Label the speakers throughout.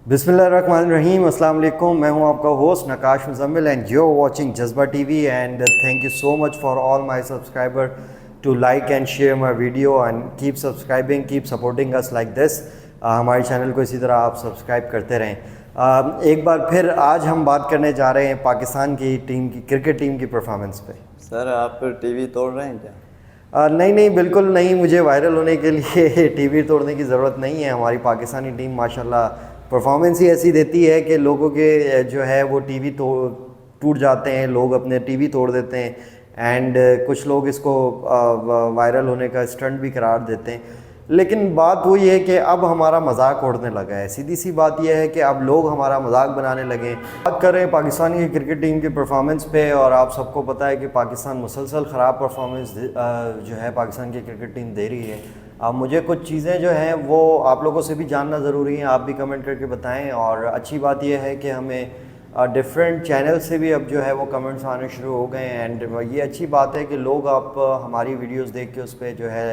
Speaker 1: बिस्मिल्लाहिर्रहमानिर्रहीम। अस्सलाम वालेकुम। मैं हूं आपका host Naqash Muzammil and you are watching Jazba TV and thank you so much for all my subscriber to like and share my video and keep subscribing, keep supporting us like this. हमारे channel को इसी तरह आप सब्सक्राइब करते रहें। एक बार फिर आज हम बात करने जा रहे हैं पाकिस्तान की टीम की, क्रिकेट टीम की परफॉर्मेंस पे।
Speaker 2: सर आप टीवी तोड़ रहे हैं क्या?
Speaker 1: नहीं नहीं, बिल्कुल नहीं। मुझे वायरल होने के लिए टीवी तोड़ने की ज़रूरत नहीं है। हमारी पाकिस्तानी टीम माशाल्लाह परफॉर्मेंस ही ऐसी देती है कि लोगों के जो है वो टीवी टूट जाते हैं, लोग अपने टीवी तोड़ देते हैं एंड कुछ लोग इसको वायरल होने का स्टंट भी करार देते हैं। लेकिन बात वही है कि अब हमारा मजाक उड़ने लगा है। सीधी सी बात यह है कि अब लोग हमारा मजाक बनाने लगे। बात कर रहे हैं पाकिस्तान की क्रिकेट टीम की परफॉर्मेंस पे, और आप सबको पता है कि पाकिस्तान मुसलसल ख़राब परफॉर्मेंस जो है पाकिस्तान की क्रिकेट टीम दे रही है। अब मुझे कुछ चीज़ें जो हैं वो आप लोगों से भी जानना ज़रूरी है, आप भी कमेंट करके बताएं। और अच्छी बात यह है कि हमें डिफरेंट चैनल से भी अब जो है वो कमेंट्स आने शुरू हो गए हैं एंड ये अच्छी बात है कि लोग आप हमारी वीडियोस देख के उस पर जो है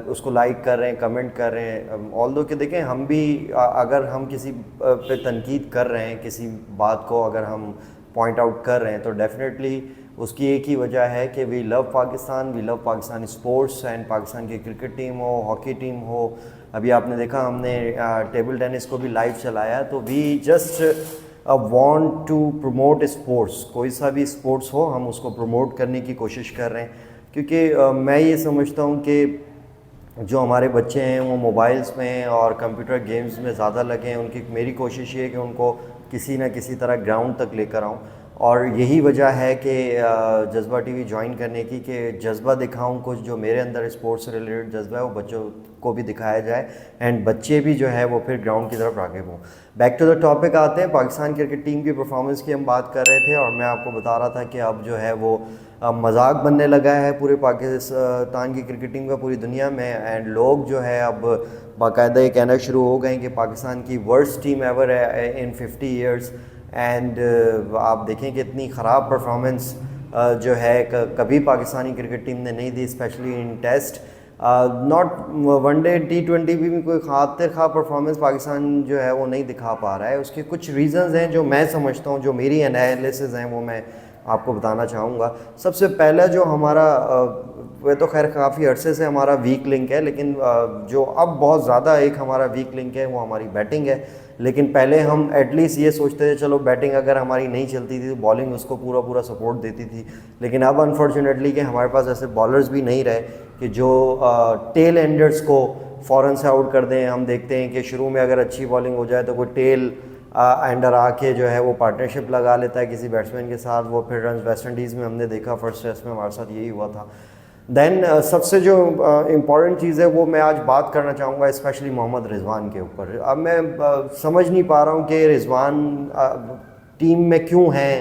Speaker 1: उसको लाइक कर रहे हैं, कमेंट कर रहे हैं। ऑल्दो कि देखें, हम भी अगर हम किसी पे तनकीद कर रहे हैं, किसी बात को अगर हम पॉइंट आउट कर रहे हैं तो डेफिनेटली उसकी एक ही वजह है कि we love Pakistan, we love Pakistan sports and Pakistan की क्रिकेट टीम हो, हॉकी टीम हो। अभी आपने देखा हमने टेबल टेनिस को भी लाइव चलाया। तो we just want to promote sports. कोई सा भी स्पोर्ट्स हो हम उसको प्रमोट करने की कोशिश कर रहे हैं, क्योंकि मैं ये समझता हूँ कि जो हमारे बच्चे हैं वो मोबाइल्स में और कंप्यूटर गेम्स में ज़्यादा लगे हैं। उनकी मेरी कोशिश ये है कि उनको किसी न किसी तरह ग्राउंड तक लेकर आऊँ, और यही वजह है कि जज्बा टीवी ज्वाइन करने की, कि जज्बा दिखाऊं कुछ जो मेरे अंदर स्पोर्ट्स से रिलेटेड जज्बा है वो बच्चों को भी दिखाया जाए एंड बच्चे भी जो है वो फिर ग्राउंड की तरफ राग़िब हों। बैक टू द टॉपिक आते हैं। पाकिस्तान क्रिकेट टीम की परफॉर्मेंस की हम बात कर रहे थे और मैं आपको बता रहा था कि अब जो है वो मजाक बनने लगा है पूरे पाकिस्तान की क्रिकेट टीम का पूरी दुनिया में, एंड लोग जो है अब बाकायदा ये कहना शुरू हो गए कि पाकिस्तान की वर्स्ट टीम एवर है इन 50 ईयर्स। एंड आप देखें कि इतनी ख़राब परफॉर्मेंस जो है कभी पाकिस्तानी क्रिकेट टीम ने नहीं दी, specially in test. Not one day, T20 भी कोई खातिर खा परफॉर्मेंस पाकिस्तान जो है वो नहीं दिखा पा रहा है। उसके कुछ रीज़न्स हैं जो मैं समझता हूँ, जो मेरी एनालिसिस हैं वो मैं आपको बताना चाहूँगा। सबसे पहला जो हमारा वह तो खैर काफ़ी अरसे से हमारा वीक लिंक है, लेकिन जो अब बहुत ज़्यादा एक हमारा वीक लिंक है वो हमारी बैटिंग है। लेकिन पहले हम एटलीस्ट ये सोचते थे चलो बैटिंग अगर हमारी नहीं चलती थी तो बॉलिंग उसको पूरा पूरा सपोर्ट देती थी। लेकिन अब अनफॉर्चुनेटली कि हमारे पास ऐसे बॉलर्स भी नहीं रहे कि जो टेल एंडर्स को फ़ौरन से आउट कर दें। हम देखते हैं कि शुरू में अगर अच्छी बॉलिंग हो जाए तो कोई टेल एंडर आके जो है वो पार्टनरशिप लगा लेता है किसी बैट्समैन के साथ, वो फिर रन। वेस्ट इंडीज़ में हमने देखा फर्स्ट टेस्ट में हमारे साथ यही हुआ था। देन सबसे जो इम्पॉर्टेंट चीज़ है वो मैं आज बात करना चाहूँगा स्पेशली मोहम्मद रिजवान के ऊपर। अब मैं समझ नहीं पा रहा हूँ कि रिजवान टीम में क्यों हैं,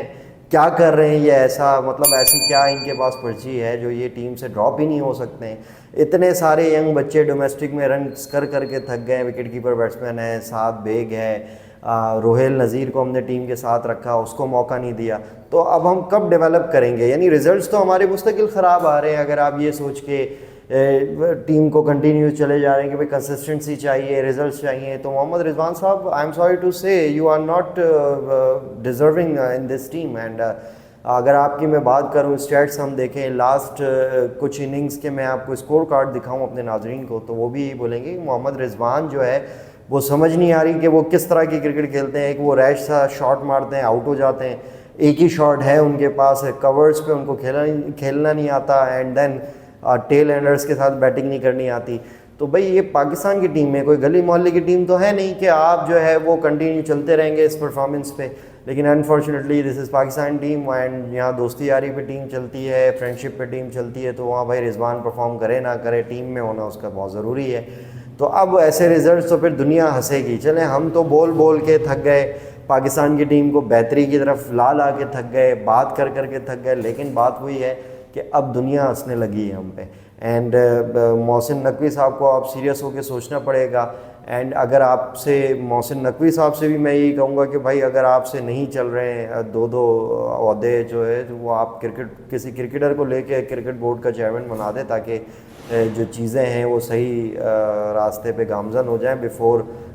Speaker 1: क्या कर रहे हैं ये ऐसा, मतलब ऐसी क्या इनके पास पर्ची है जो ये टीम से ड्रॉप ही नहीं हो सकते हैं। इतने सारे यंग बच्चे डोमेस्टिक में रन कर के थक गए। विकेट कीपर बैट्समैन है, साथ बेग है, रोहेल नज़ीर को हमने टीम के साथ रखा, उसको मौका नहीं दिया। तो अब हम कब डेवलप करेंगे? यानी रिजल्ट्स तो हमारे मुस्तकिल ख़राब आ रहे हैं। अगर आप ये सोच के टीम को कंटिन्यू चले जा रहे हैं कि भाई कंसिस्टेंसी चाहिए, रिजल्ट्स चाहिए, तो मोहम्मद रिजवान साहब, I am sorry to say you are not deserving in this team. And अगर आपकी मैं बात करूं, स्टैट्स हम देखें लास्ट कुछ इनिंग्स के, मैं आपको स्कोर कार्ड दिखाऊं अपने नाजरीन को, तो वो भी यही बोलेंगे कि मोहम्मद रिजवान जो है वो समझ नहीं आ रही कि वो किस तरह की क्रिकेट खेलते हैं। एक वो रैश सा शॉट मारते हैं, आउट हो जाते हैं, एक ही शॉट है उनके पास, कवर्स पे उनको खेलना नहीं आता, एंड देन टेल एंडर्स के साथ बैटिंग नहीं करनी आती। तो भाई ये पाकिस्तान की टीम है, कोई गली मोहल्ले की टीम तो है नहीं कि आप जो है वो कंटिन्यू चलते रहेंगे इस परफॉर्मेंस पे। लेकिन unfortunately this is Pakistan team and यहाँ दोस्ती यारी पे टीम चलती है, फ्रेंडशिप पे टीम चलती है, तो वहाँ भाई रिजवान परफॉर्म करे ना करे, टीम में होना उसका बहुत ज़रूरी है। तो अब ऐसे रिजल्ट तो फिर दुनिया हंसेगी। चलें, हम तो बोल बोल के थक गए, पाकिस्तान की टीम को बेहतरी की तरफ ला के थक गए, बात कर के थक गए, लेकिन बात वही है कि अब दुनिया हंसने लगी है हम पे। एंड मोहसिन नकवी साहब को आप सीरियस होकर सोचना पड़ेगा। एंड अगर आपसे, मोहसिन नकवी साहब से भी मैं यही कहूँगा कि भाई अगर आपसे नहीं चल रहे हैं दो ओहदे जो है, तो वो आप किसी क्रिकेटर को लेके क्रिकेट बोर्ड का चेयरमैन बना दे, ताकि जो चीज़ें हैं वो सही रास्ते पे गामज़न हो जाएं before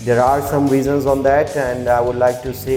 Speaker 1: There are some reasons on that, and I would like to say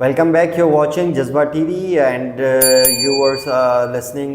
Speaker 1: Welcome back. You're watching Jazba TV and you were listening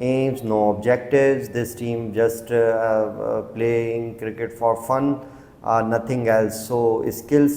Speaker 1: aims, no objectives, this team just playing cricket for fun, nothing else. So skills